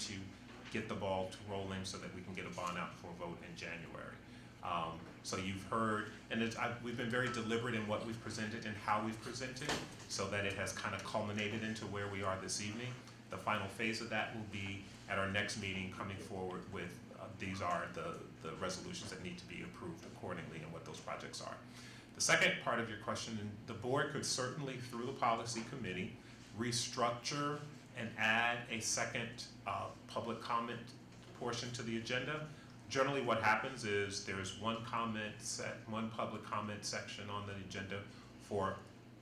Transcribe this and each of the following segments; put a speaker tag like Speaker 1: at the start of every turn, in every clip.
Speaker 1: to get the ball rolling so that we can get a bond out for a vote in January. So you've heard, and we've been very deliberate in what we've presented and how we've presented, so that it has kind of culminated into where we are this evening. The final phase of that will be at our next meeting, coming forward with these are the resolutions that need to be approved accordingly and what those projects are. The second part of your question, and the board could certainly, through the policy committee, restructure and add a second public comment portion to the agenda. Generally what happens is there's one public comment section on the agenda for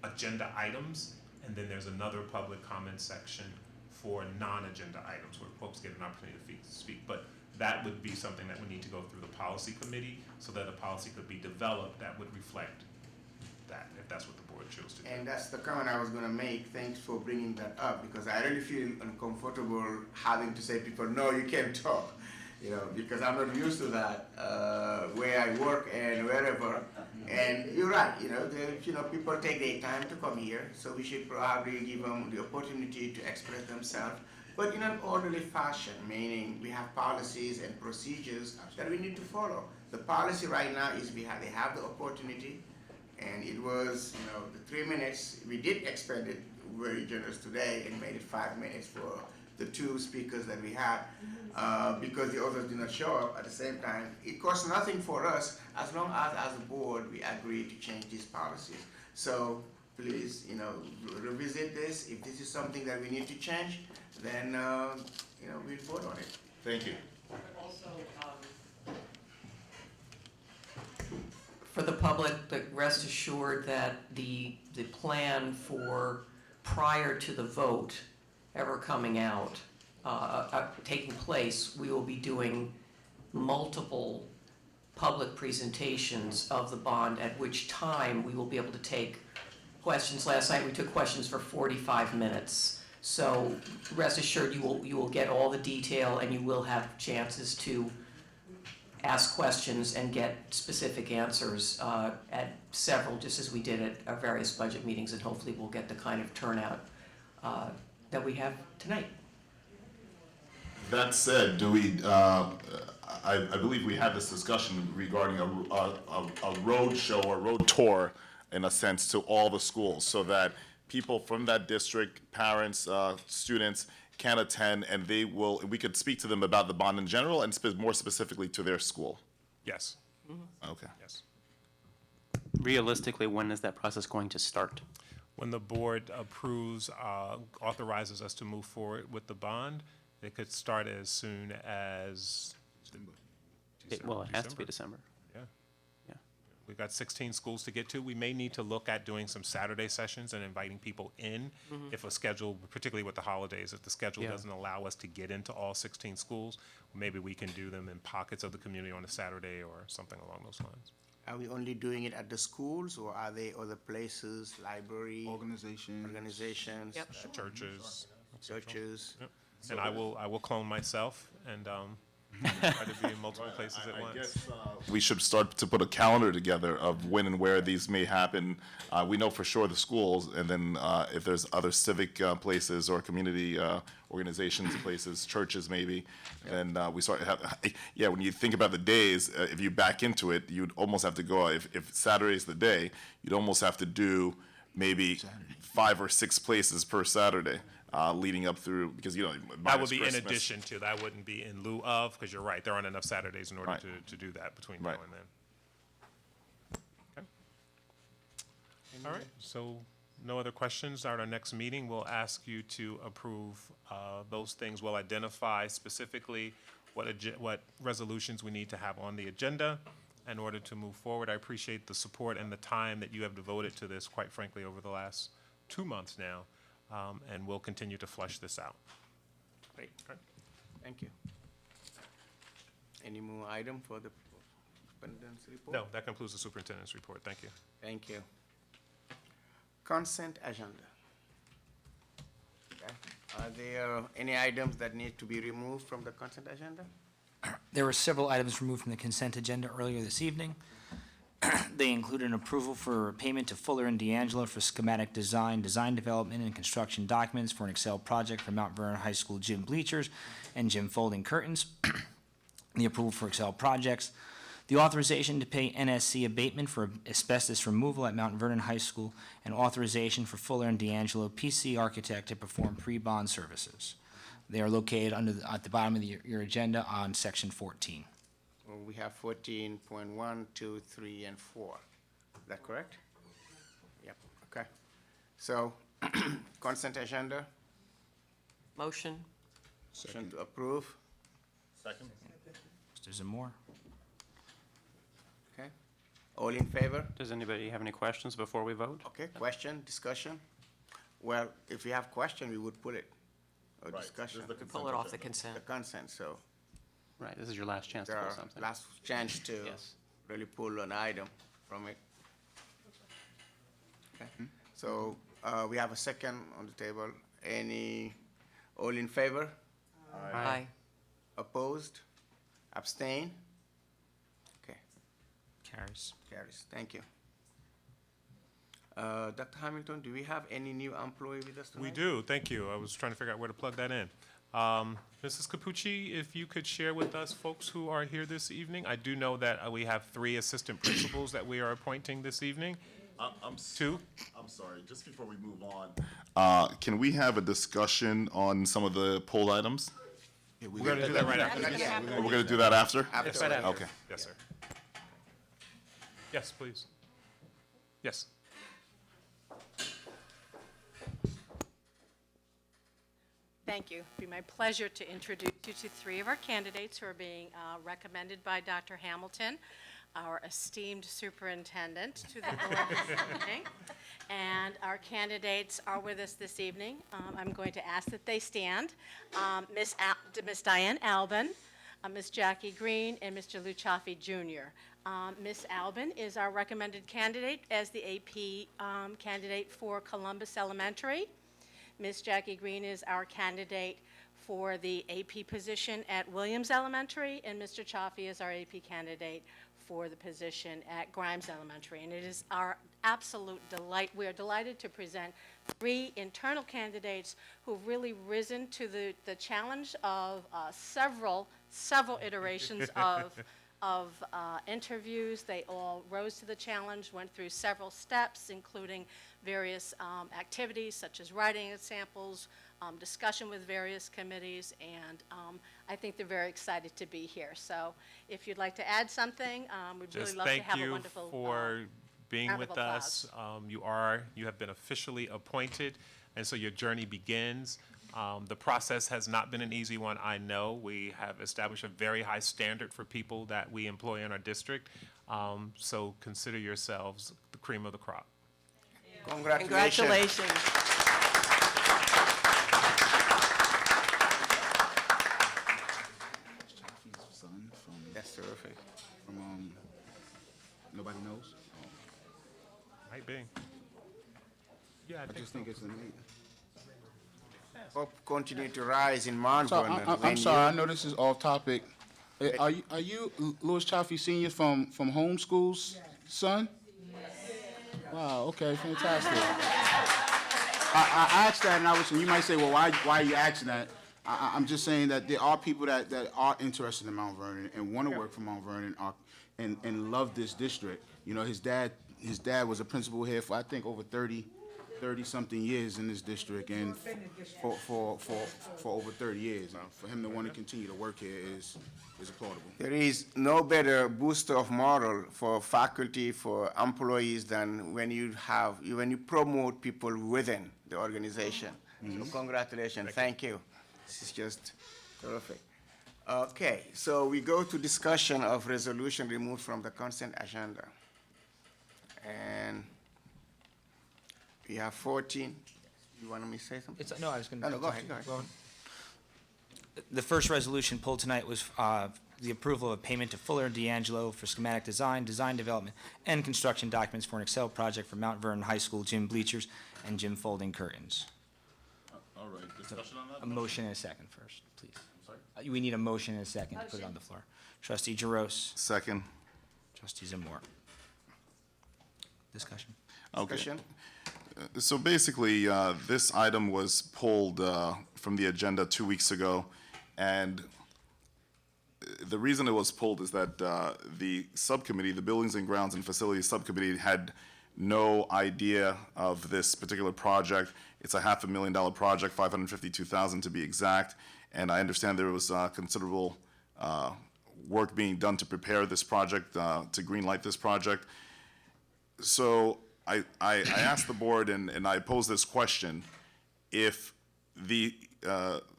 Speaker 1: agenda items, and then there's another public comment section for non-agenda items where folks get an opportunity to speak. But that would be something that would need to go through the policy committee so that a policy could be developed that would reflect that, if that's what the board chose to do.
Speaker 2: And that's the comment I was going to make. Thanks for bringing that up, because I really feel uncomfortable having to say to people, no, you can't talk, because I'm not used to that where I work and wherever. And you're right, people take their time to come here, so we should probably give them the opportunity to express themselves, but in an orderly fashion, meaning we have policies and procedures that we need to follow. The policy right now is they have the opportunity, and it was, the 3 minutes, we did expend it very generous today and made it 5 minutes for the two speakers that we had, because the others did not show up at the same time. It costs nothing for us as long as a board we agree to change these policies. So please, revisit this. If this is something that we need to change, then we'll vote on it.
Speaker 3: Thank you.
Speaker 4: Also, for the public, rest assured that the plan for prior to the vote ever coming out, taking place, we will be doing multiple public presentations of the bond, at which time we will be able to take questions. Last night we took questions for 45 minutes. So rest assured you will get all the detail, and you will have chances to ask questions and get specific answers at several, just as we did at our various budget meetings, and hopefully we'll get the kind of turnout that we have tonight.
Speaker 3: That said, do we? I believe we had this discussion regarding a road show or road tour, in a sense, to all the schools, so that people from that district, parents, students, can attend, and we could speak to them about the bond in general and more specifically to their school.
Speaker 1: Yes.
Speaker 3: Okay.
Speaker 1: Yes.
Speaker 5: Realistically, when is that process going to start?
Speaker 1: When the board approves, authorizes us to move forward with the bond, it could start as soon as
Speaker 5: It has to be December.
Speaker 1: Yeah.
Speaker 5: Yeah.
Speaker 1: We've got 16 schools to get to. We may need to look at doing some Saturday sessions and inviting people in if a schedule, particularly with the holidays, if the schedule
Speaker 5: Yeah.
Speaker 1: doesn't allow us to get into all 16 schools, maybe we can do them in pockets of the community on a Saturday or something along those lines.
Speaker 2: Are we only doing it at the schools, or are there other places, library, organizations,
Speaker 4: Yep.
Speaker 1: Churches.
Speaker 2: churches?
Speaker 1: Yep. And I will clone myself and try to be in multiple places at
Speaker 3: I
Speaker 1: once.
Speaker 3: guess we should start to put a calendar together of when and where these may happen. We know for sure the schools, and then if there's other civic places or community organizations, places, churches maybe, then we start when you think about the days, if you back into it, you'd almost have to go, if Saturday's the day, you'd almost have to do maybe 5 or 6 places per Saturday. Leading up through, because
Speaker 1: That would be
Speaker 3: Christmas.
Speaker 1: in addition to, that wouldn't be in lieu of, because you're right, there aren't enough Saturdays in order
Speaker 3: Right.
Speaker 1: to do that between
Speaker 3: Right.
Speaker 1: now and then. Okay. All right, so no other questions. At our next meeting, we'll ask you to approve those things. We'll identify specifically what resolutions we need to have on the agenda in order to move forward. I appreciate the support and the time that you have devoted to this, quite frankly, over the last 2 months now. And we'll continue to flush this out.
Speaker 2: Great. Thank you. Any more item for the superintendent's report?
Speaker 1: No, that concludes the superintendent's report. Thank you.
Speaker 2: Thank you. Consent agenda. Okay. Are there any items that need to be removed from the consent agenda?
Speaker 6: There were several items removed from the consent agenda earlier this evening. They included an approval for payment to Fuller and D'Angelo for schematic design, design development, and construction documents for an Excel project for Mount Vernon High School gym bleachers and gym folding curtains. The approval for Excel projects. The authorization to pay NSC abatement for asbestos removal at Mount Vernon High School, and authorization for Fuller and D'Angelo PC Architect to perform pre-bond services. They are located at the bottom of your agenda on section 14.
Speaker 2: Well, we have 14.1, 2, 3, and 4. Is that correct? Yep, okay. So, consent agenda,
Speaker 4: Motion?
Speaker 2: motion to approve,
Speaker 3: Second.
Speaker 6: Mr. Zamore?
Speaker 2: okay? All in favor?
Speaker 5: Does anybody have any questions before we vote?
Speaker 2: Okay, question, discussion? Well, if we have question, we would put it, or
Speaker 3: Right,
Speaker 2: discussion,
Speaker 3: there's the
Speaker 4: Pull it off the consent.
Speaker 2: the consent, so
Speaker 5: Right, this is your last chance to
Speaker 2: there
Speaker 5: pull
Speaker 2: are
Speaker 5: something.
Speaker 2: last chance to
Speaker 5: Yes.
Speaker 2: really pull an item from it. Okay, so, we have a second on the table. All in favor?
Speaker 4: Aye.
Speaker 2: Opposed? Abstain? Okay,
Speaker 6: Carries.
Speaker 2: carries, thank you. Dr. Hamilton, do we have any new employee with us tonight?
Speaker 1: We do, thank you. I was trying to figure out where to plug that in. Mrs. Capucci, if you could share with us folks who are here this evening. I do know that we have 3 assistant principals that we are appointing this evening.
Speaker 3: I'm
Speaker 1: 2?
Speaker 3: I'm sorry, just before we move on. Can we have a discussion on some of the poll items?
Speaker 1: We're going to do that right after this.
Speaker 2: Yeah,
Speaker 3: We're gonna do that after?
Speaker 1: Yes, right after.
Speaker 3: Okay.
Speaker 1: Yes, sir. Yes, please. Yes.
Speaker 7: Thank you. It'd be my pleasure to introduce you to 3 of our candidates who are being recommended by Dr. Hamilton, our esteemed superintendent, to the board this evening. And our candidates are with us this evening. I'm going to ask that they stand. Miss Diane Albin, Miss Jackie Green, and Mr. Lou Chaffee Jr. Miss Albin is our recommended candidate as the AP candidate for Columbus Elementary. Ms. Jackie Green is our candidate for the AP position at Williams Elementary, and Mr. Chaffee is our AP candidate for the position at Grimes Elementary. And it is our absolute delight, we are delighted to present 3 internal candidates who've really risen to the challenge of several iterations of interviews. They all rose to the challenge, went through several steps, including various activities such as writing samples, discussion with various committees, and I think they're very excited to be here. So if you'd like to add something, we'd really
Speaker 1: Just
Speaker 7: love to
Speaker 1: thank
Speaker 7: have a
Speaker 1: you
Speaker 7: wonderful
Speaker 1: for being
Speaker 7: round
Speaker 1: with
Speaker 7: of
Speaker 1: us. You have been officially appointed, and so your journey begins. The process has not been an easy one, I know. We have established a very high standard for people that we employ in our district. So consider yourselves the cream of the crop.
Speaker 2: Congratulations.
Speaker 4: Congratulations.
Speaker 8: Son from,
Speaker 2: That's terrific.
Speaker 8: nobody knows.
Speaker 1: Might be. Yeah, I
Speaker 8: I
Speaker 1: think
Speaker 8: just
Speaker 1: so.
Speaker 8: think it's amazing.
Speaker 2: Hope continue to rise in Mount
Speaker 8: So
Speaker 2: Vernon.
Speaker 8: I'm sorry, I know this is off topic. Are you Louis Chaffee Senior from Homeschools, son? Wow, okay, fantastic. I asked that, and you might say, well, why are you asking that? I'm just saying that there are people that are interested in Mount Vernon and want to work for Mount Vernon and love this district. You know, his dad was a principal here for, I think, over 30-something years in this district, and for over 30 years. For him to want to continue to work here is applaudable.
Speaker 2: There is no better booster of morale for faculty, for employees than when you promote people within the organization. So congratulations, thank you. This is just terrific. Okay, so we go to discussion of resolution removed from the consent agenda. And we have 14. You want me to say something?
Speaker 6: No, I was going to.
Speaker 2: No, go ahead.
Speaker 6: The first resolution pulled tonight was the approval of a payment to Fuller and D'Angelo for schematic design, design development, and construction documents for an Excel project for Mount Vernon High School gym bleachers and gym folding curtains.
Speaker 3: All right, discussion on that?
Speaker 6: A motion and a second first, please. We need a motion and a second to put it on the floor. Trustee Jaros,
Speaker 3: Second.
Speaker 6: Trustee Zamore. discussion.
Speaker 3: Okay.
Speaker 2: Discussion?
Speaker 3: So basically, this item was pulled from the agenda 2 weeks ago, and the reason it was pulled is that the subcommittee, the Buildings and Grounds and Facilities Subcommittee, had no idea of this particular project. It's a $500,000 project, $552,000 to be exact, and I understand there was considerable work being done to prepare this project, to greenlight this project. So I asked the board, and I posed this question: if the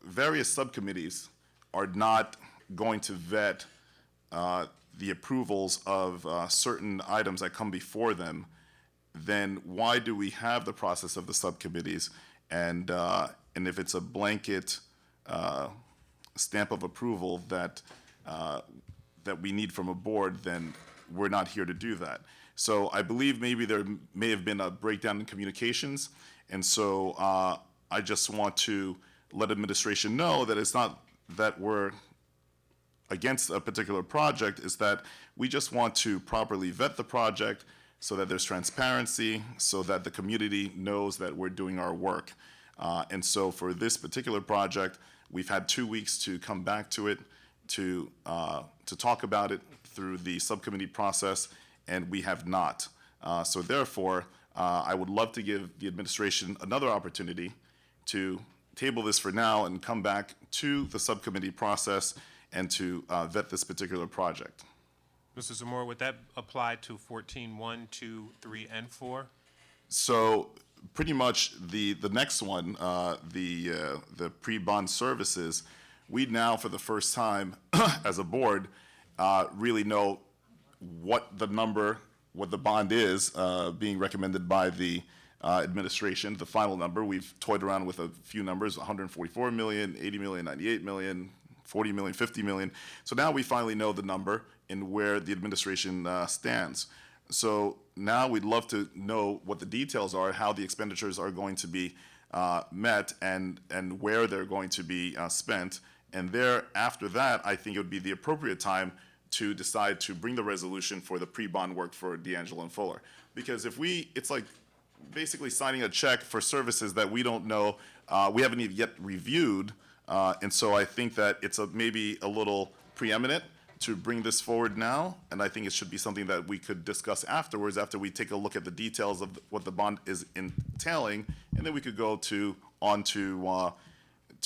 Speaker 3: various subcommittees are not going to vet the approvals of certain items that come before them, then why do we have the process of the subcommittees? And if it's a blanket stamp of approval that that we need from a board, then we're not here to do that. So I believe maybe there may have been a breakdown in communications, and so I just want to let administration know that it's not that we're against a particular project, is that we just want to properly vet the project so that there's transparency, so that the community knows that we're doing our work. And so for this particular project, we've had 2 weeks to come back to it, to talk about it through the subcommittee process, and we have not. So therefore, I would love to give the administration another opportunity to table this for now and come back to the subcommittee process and to vet this particular project.
Speaker 1: Mr. Zamora, would that apply to 14-1, 2, 3, and 4?
Speaker 3: So pretty much the next one, the pre-bond services, we now for the first time as a board really know what the number, what the bond is being recommended by the administration. The final number, we've toyed around with a few numbers: 144 million, 80 million, 98 million, 40 million, 50 million. So now we finally know the number and where the administration stands. So now we'd love to know what the details are, how the expenditures are going to be met, and where they're going to be spent. And there, after that, I think it would be the appropriate time to decide to bring the resolution for the pre-bond work for D'Angelo and Fuller. Because if it's like basically signing a check for services that we don't know, we haven't even yet reviewed. And so I think that it's maybe a little preeminent to bring this forward now, and I think it should be something that we could discuss afterwards, after we take a look at the details of what the bond is entailing, and then we could go to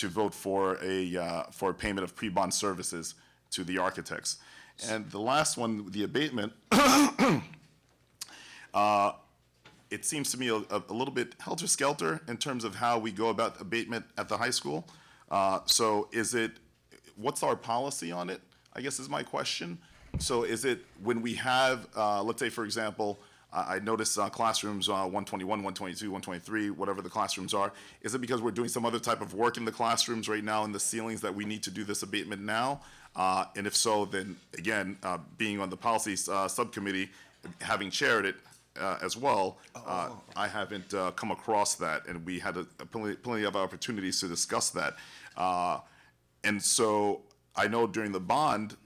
Speaker 3: vote for a payment of pre-bond services to the architects. And the last one, the abatement, it seems to me a little bit helter-skelter in terms of how we go about abatement at the high school. So what's our policy on it, I guess is my question. So is it when we have, let's say, for example, I noticed classrooms 121, 122, 123, whatever the classrooms are, is it because we're doing some other type of work in the classrooms right now in the ceilings that we need to do this abatement now? And if so, then again, being on the policy subcommittee, having chaired it as well, I haven't come across that, and we had plenty of opportunities to discuss that. And so I know during the bond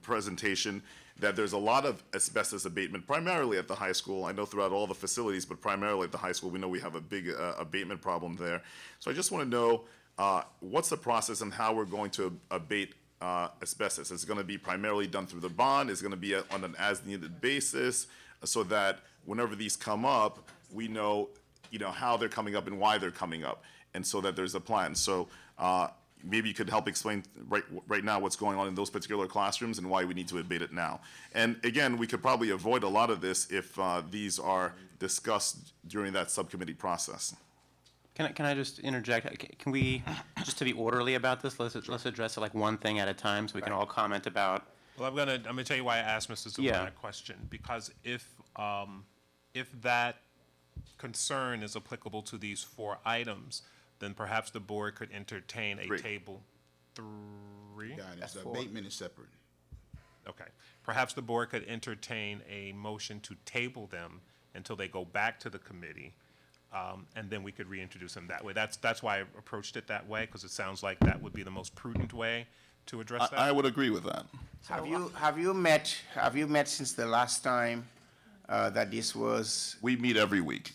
Speaker 3: presentation that there's a lot of asbestos abatement, primarily at the high school. I know throughout all the facilities, but primarily at the high school, we know we have a big abatement problem there. So I just want to know what's the process and how we're going to abate asbestos. Is it going to be primarily done through the bond? Is it going to be on an as-needed basis, so that whenever these come up, we know, how they're coming up and why they're coming up, and so that there's a plan. So maybe you could help explain right now what's going on in those particular classrooms and why we need to abate it now. And again, we could probably avoid a lot of this if these are discussed during that subcommittee process.
Speaker 5: Can I just interject? Can we, just to be orderly about this, let's address it like one thing at a time so we can all comment about.
Speaker 1: Well, I'm gonna tell you why I asked Mr. Zamora
Speaker 5: Yeah.
Speaker 1: that question, because if that concern is applicable to these 4 items, then perhaps the board could entertain a
Speaker 3: Great.
Speaker 1: table 3.
Speaker 8: Guidance, the abatement is separate.
Speaker 1: Okay. Perhaps the board could entertain a motion to table them until they go back to the committee, and then we could reintroduce them that way. That's why I approached it that way, because it sounds like that would be the most prudent way to address that?
Speaker 3: I would agree with that.
Speaker 2: Have you met since the last time that this was?
Speaker 3: We meet every week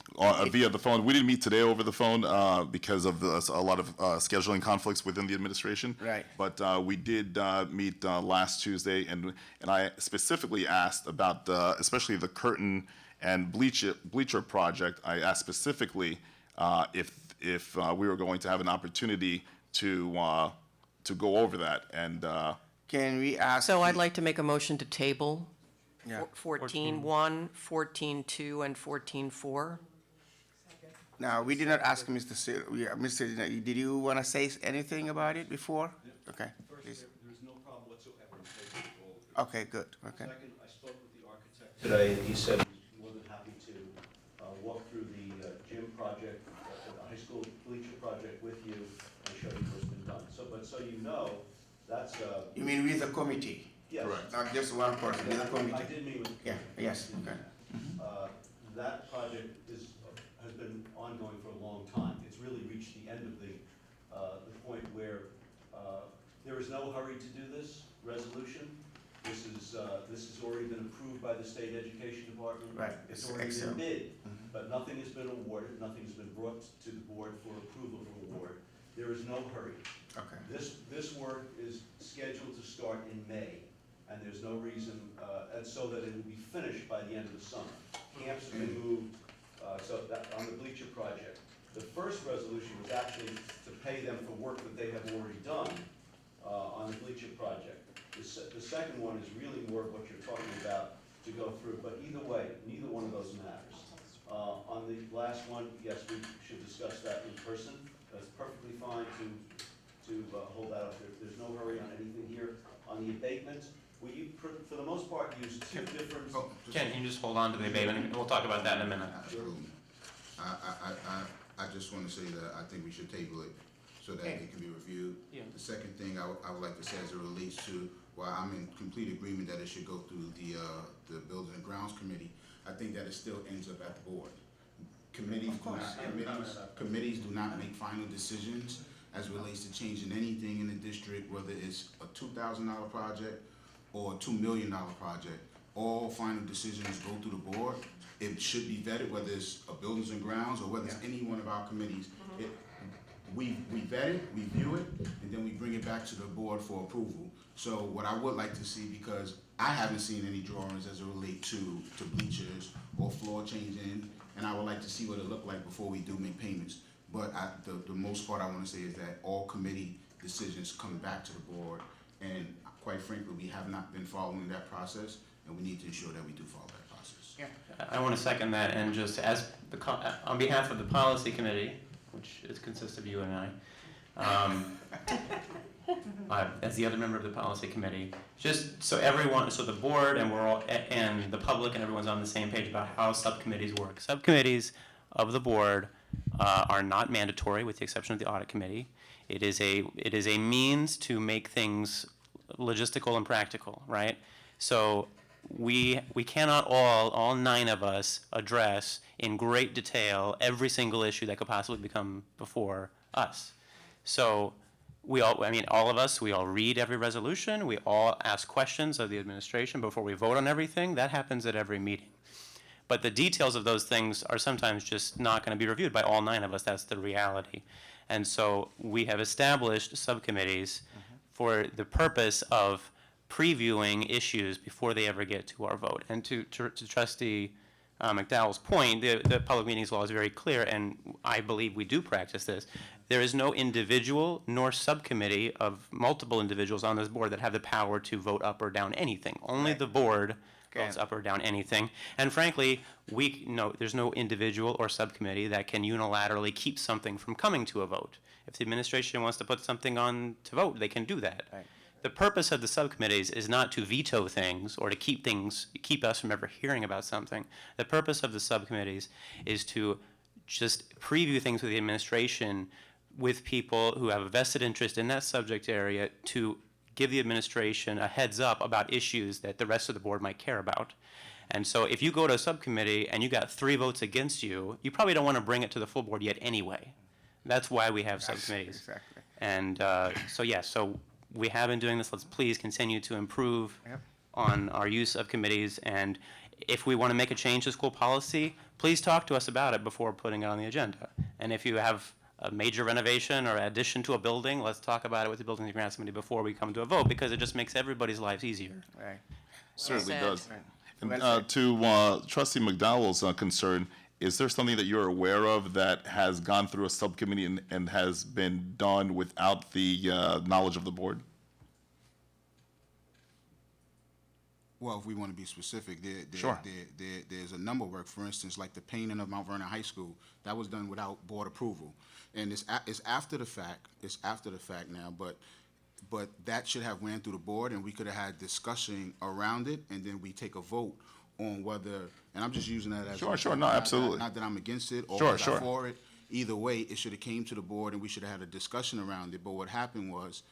Speaker 3: via the phone. We didn't meet today over the phone because of a lot of scheduling conflicts within the administration.
Speaker 2: Right.
Speaker 3: But we did meet last Tuesday, and I specifically asked about especially the curtain and bleacher project. I asked specifically if we were going to have an opportunity to go over that, and
Speaker 2: Can we ask?
Speaker 4: So I'd like to make a motion to table
Speaker 2: Yeah.
Speaker 4: 14.1, 14.2, and 14.4.
Speaker 2: Now, we did not ask Mr. Mr. Did you want to say anything about it before? Okay, please.
Speaker 9: There's no problem whatsoever in taking it forward.
Speaker 2: Okay, good, okay.
Speaker 9: Second, I spoke with the architect today, and he said he's more than happy to walk through the gym project, the high school bleacher project with you and show you what's been done. So you know, that's,
Speaker 2: You mean with the committee?
Speaker 9: yes.
Speaker 2: Not just one person, with the
Speaker 9: I
Speaker 2: committee?
Speaker 9: did meet with.
Speaker 2: Yeah, yes, okay.
Speaker 9: That project has been ongoing for a long time. It's really reached the end of the point where there is no hurry to do this resolution. This has already been approved by the state education department.
Speaker 2: Right,
Speaker 9: It's
Speaker 2: it's
Speaker 9: already been
Speaker 2: excellent.
Speaker 9: bid, but nothing has been awarded, nothing has been brought to the board for approval of award. There is no hurry.
Speaker 2: Okay.
Speaker 9: This work is scheduled to start in May, and there's no reason, and so that it will be finished by the end of the summer. Camps have been moved, so that, on the bleacher project. The first resolution was actually to pay them for work that they have already done, on the bleacher project. The second one is really more of what you're talking about to go through, but either way, neither one of those matters. On the last one, yes, we should discuss that in person. That's perfectly fine to hold that up. There's no hurry on anything here. On the abatement, we, for the most part, use two different.
Speaker 5: Ken, can you just hold on to the abatement, and we'll talk about that in a minute.
Speaker 8: Absolutely. I just want to say that I think we should table it so that it can be reviewed.
Speaker 5: Yeah.
Speaker 8: The second thing I would like to say as it relates to, while I'm in complete agreement that it should go through the Building and Grounds Committee, I think that it still ends up at the board. Committees do not make final decisions as it relates to changing anything in the district, whether it's a $2,000 project or a $2 million project. All final decisions go through the board. It should be vetted, whether it's a Buildings and Grounds or whether it's any one of our committees. We vet it, we view it, and then we bring it back to the board for approval. So what I would like to see, because I haven't seen any drawings as it relate to bleachers or floor changing, and I would like to see what it looked like before we do make payments. But the most part I want to say is that all committee decisions come back to the board, and quite frankly, we have not been following that process, and we need to ensure that we do follow that process.
Speaker 5: I want to second that, and just as on behalf of the policy committee, which consists of you and I, as the other member of the policy committee, just so everyone, so the board and we're all, and the public and everyone's on the same page about how subcommittees work. Subcommittees of the board are not mandatory, with the exception of the audit committee. It is a means to make things logistical and practical, right? So we cannot all 9 of us address in great detail every single issue that could possibly become before us. So all of us, we all read every resolution, we all ask questions of the administration before we vote on everything. That happens at every meeting. But the details of those things are sometimes just not going to be reviewed by all 9 of us. That's the reality. And so we have established subcommittees for the purpose of previewing issues before they ever get to our vote. And to Trustee McDowell's point, the public meetings law is very clear, and I believe we do practice this. There is no individual nor subcommittee of multiple individuals on this board that have the power to vote up or down anything. Only the board votes up or down anything. And frankly, there's no individual or subcommittee that can unilaterally keep something from coming to a vote. If the administration wants to put something on to vote, they can do that.
Speaker 2: Right.
Speaker 5: The purpose of the subcommittees is not to veto things or to keep us from ever hearing about something. The purpose of the subcommittees is to just preview things with the administration, with people who have a vested interest in that subject area, to give the administration a heads up about issues that the rest of the board might care about. And so if you go to a subcommittee and you got 3 votes against you, you probably don't want to bring it to the full board yet anyway. That's why we have subcommittees.
Speaker 2: Exactly.
Speaker 5: And so we have been doing this, let's please continue to improve
Speaker 2: Yep.
Speaker 5: on our use of committees, and if we want to make a change to school policy, please talk to us about it before putting it on the agenda. And if you have a major renovation or addition to a building, let's talk about it with the Buildings and Grounds Committee before we come to a vote, because it just makes everybody's lives easier.
Speaker 2: Right.
Speaker 3: Certainly
Speaker 4: said.
Speaker 3: does.
Speaker 2: Right.
Speaker 3: And
Speaker 2: Well said.
Speaker 3: to Trustee McDowell's concern, is there something that you're aware of that has gone through a subcommittee and has been done without the knowledge of the board?
Speaker 8: Well, if we want to be specific,
Speaker 3: Sure.
Speaker 8: there's a number of work, for instance, like the painting of Mount Vernon High School, that was done without board approval. And it's after the fact, now, but that should have went through the board, and we could have had discussion around it, and then we take a vote on whether, and I'm just using that as.
Speaker 3: Sure, no, absolutely.
Speaker 8: Not that I'm against it or
Speaker 3: Sure,
Speaker 8: that
Speaker 3: sure.
Speaker 8: I'm for it. Either way, it should have came to the board, and we should have had a discussion around it, but what happened was,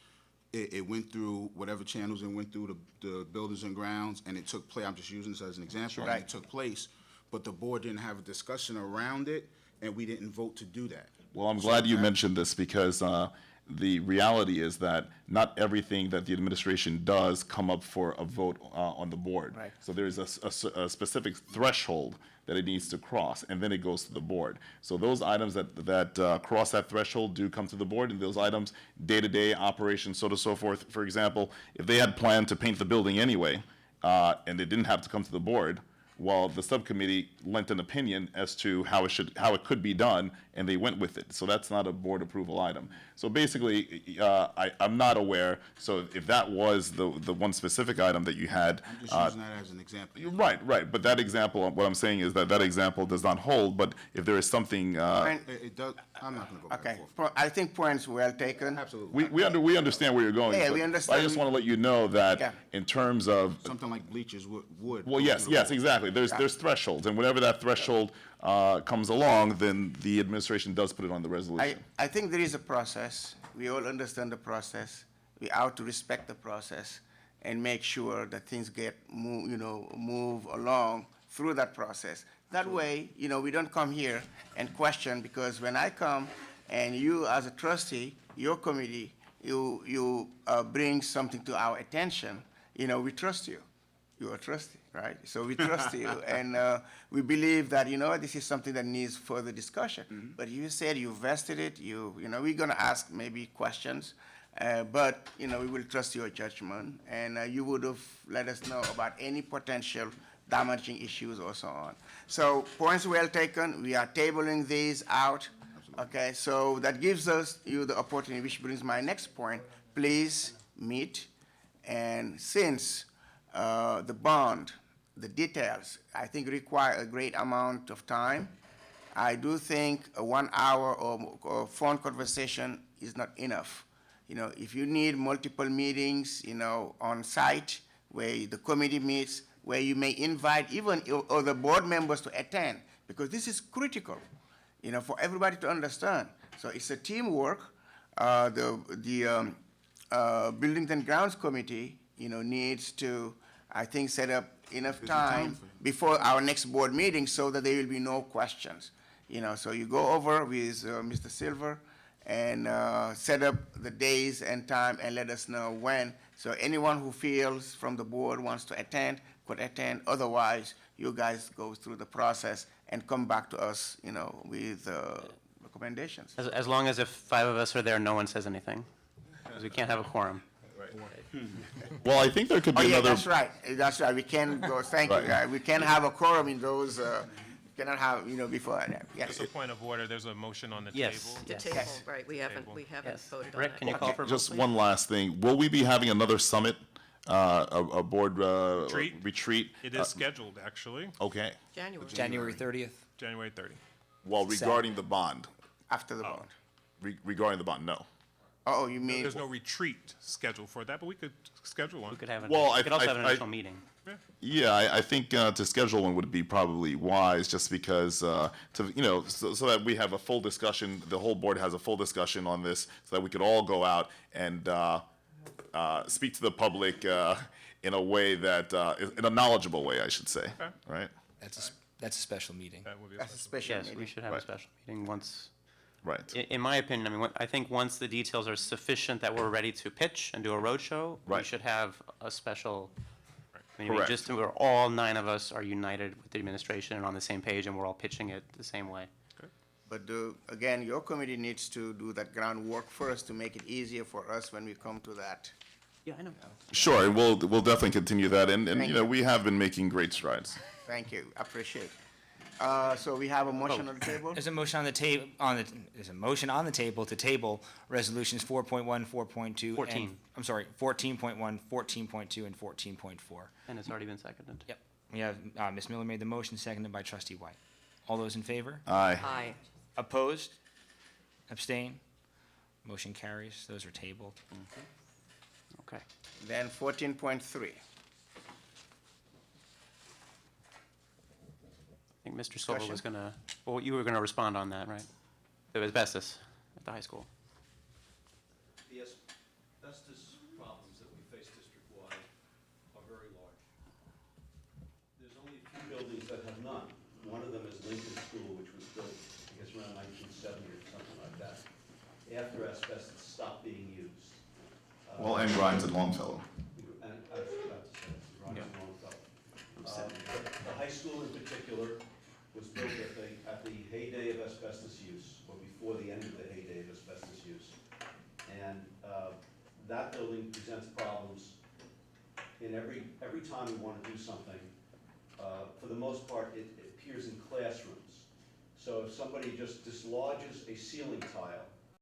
Speaker 8: it went through whatever channels, and went through the Buildings and Grounds, and it took place, I'm just using this as an example, and
Speaker 2: Right.
Speaker 8: it took place, but the board didn't have a discussion around it, and we didn't vote to do that.
Speaker 3: Well, I'm glad you mentioned this because the reality is that not everything that the administration does come up for a vote on the board.
Speaker 2: Right.
Speaker 3: So there's a specific threshold that it needs to cross, and then it goes to the board. So those items that cross that threshold do come to the board, and those items, day-to-day operations, so on and so forth. For example, if they had planned to paint the building anyway, and it didn't have to come to the board, well, the subcommittee lent an opinion as to how it could be done, and they went with it. So that's not a board approval item. So basically, I'm not aware. So if that was the one specific item that you had,
Speaker 8: I'm just using that as an example.
Speaker 3: right. But that example, what I'm saying is that example does not hold. But if there is something,
Speaker 2: And-
Speaker 8: It does, I'm not gonna go back
Speaker 2: Okay,
Speaker 8: and forth.
Speaker 2: I think points well taken.
Speaker 8: Absolutely.
Speaker 3: we understand where you're going.
Speaker 2: Yeah,
Speaker 3: but
Speaker 2: we
Speaker 3: I
Speaker 2: understand.
Speaker 3: just want to let you know that
Speaker 2: Yeah.
Speaker 3: in terms of
Speaker 8: Something like bleachers would.
Speaker 3: well,
Speaker 8: go
Speaker 3: yes,
Speaker 8: through the board.
Speaker 3: exactly. There's thresholds, and whenever that threshold comes along, then the administration does put it on the resolution.
Speaker 2: I think there is a process. We all understand the process. We ought to respect the process and make sure that things get move along through that process. That way, we don't come here and question, because when I come and you as a trustee, your committee, you bring something to our attention, we trust you. You're a trustee, right? So we trust you, and we believe that this is something that needs further discussion. But you said you vested it. We're gonna ask maybe questions, but we will trust your judgment, and you would have let us know about any potential damaging issues or so on. So points well taken. We are tabling these out. Okay, so that gives you the opportunity, which brings my next point. Please meet, and since the bond, the details, I think require a great amount of time. I do think a 1 hour or phone conversation is not enough. If you need multiple meetings, on site, where the committee meets, where you may invite even other board members to attend, because this is critical, for everybody to understand. So it's a teamwork. The Buildings and Grounds Committee, needs to, I think, set up enough
Speaker 8: There's a time
Speaker 2: time
Speaker 8: frame.
Speaker 2: before our next board meeting so that there will be no questions. So you go over with Mr. Silver and set up the days and time and let us know when. So anyone who feels from the board wants to attend could attend. Otherwise, you guys go through the process and come back to us, with recommendations.
Speaker 5: As long as if 5 of us are there, no one says anything, because we can't have a quorum.
Speaker 3: Well, I think there could
Speaker 2: Oh,
Speaker 3: be
Speaker 2: yeah,
Speaker 3: another.
Speaker 2: that's right. That's right. We can go, thank you.
Speaker 3: Right.
Speaker 2: We can have a quorum in those, cannot have, before that. Yes.
Speaker 1: Just a point of order, there's a motion on the
Speaker 5: Yes.
Speaker 1: table.
Speaker 4: The
Speaker 5: Yes.
Speaker 4: table,
Speaker 2: Yes.
Speaker 4: right, we haven't
Speaker 5: Yes.
Speaker 4: voted on
Speaker 5: Rick,
Speaker 4: that.
Speaker 5: can you call for a vote,
Speaker 3: Just
Speaker 5: please?
Speaker 3: one last thing. Will we be having another summit, a board
Speaker 1: Retreat?
Speaker 3: retreat?
Speaker 1: It is scheduled, actually,
Speaker 3: Okay.
Speaker 6: January 30th.
Speaker 1: January 30.
Speaker 3: Well, regarding the bond,
Speaker 2: After the bond.
Speaker 3: regarding the bond, no.
Speaker 2: Oh, you mean?
Speaker 1: There's no retreat scheduled for that, but we could schedule one.
Speaker 5: We could have,
Speaker 3: Well,
Speaker 5: we could also
Speaker 3: I-
Speaker 5: have an
Speaker 3: I-
Speaker 5: initial meeting.
Speaker 3: Yeah, I think to schedule one would be probably wise, just because so that we have a full discussion, the whole board has a full discussion on this, so that we could all go out and speak to the public in a way that in a knowledgeable way, I should say.
Speaker 1: Okay.
Speaker 3: Right?
Speaker 6: That's a special meeting.
Speaker 1: That would be a
Speaker 2: That's a
Speaker 1: special.
Speaker 2: special
Speaker 5: Yes, we
Speaker 2: meeting.
Speaker 5: should have a special meeting once
Speaker 3: Right.
Speaker 5: In my opinion, I mean, I think once the details are sufficient that we're ready to pitch and do a roadshow, we
Speaker 3: Right.
Speaker 5: should have a special meeting,
Speaker 3: Correct.
Speaker 5: just where all 9 of us are united with the administration and on the same page, and we're all pitching it the same way.
Speaker 2: But again, your committee needs to do that groundwork first to make it easier for us when we come to that.
Speaker 5: Yeah, I know.
Speaker 3: Sure, and we'll definitely continue that, and
Speaker 2: Thank
Speaker 3: you know,
Speaker 2: you.
Speaker 3: we have been making great strides.
Speaker 2: Thank you, appreciate. So we have a motion on the table?
Speaker 6: There's a motion on the there's a motion on the table to table resolutions 4.1, 4.2.
Speaker 5: 14.
Speaker 6: I'm sorry, 14.1, 14.2, and 14.4.
Speaker 5: And it's already been seconded.
Speaker 6: Yep. We have, Ms. Miller made the motion, seconded by trustee White. All those in favor?
Speaker 3: Aye.
Speaker 4: Aye.
Speaker 6: Opposed? Abstain? Motion carries. Those are tabled.
Speaker 5: Okay.
Speaker 2: Then 14.3.
Speaker 5: I think Mr. Silva was
Speaker 2: Discussion?
Speaker 5: gonna, well, you were gonna respond on that, right? The asbestos at the high school.
Speaker 9: The asbestos problems that we face district-wide are very large. There's only a few buildings that have none. One of them is Lincoln School, which was built, I guess, around 1970 or something like that, after asbestos stopped being used.
Speaker 3: Well, and Grimes and Longfellow.
Speaker 9: And I forgot to say, Ron
Speaker 5: Yeah.
Speaker 9: Longfellow. The high school in particular was built at the heyday of asbestos use, or before the end of the heyday of asbestos use. And that building presents problems in every time we want to do something. For the most part, it appears in classrooms. So if somebody just dislodges a ceiling tile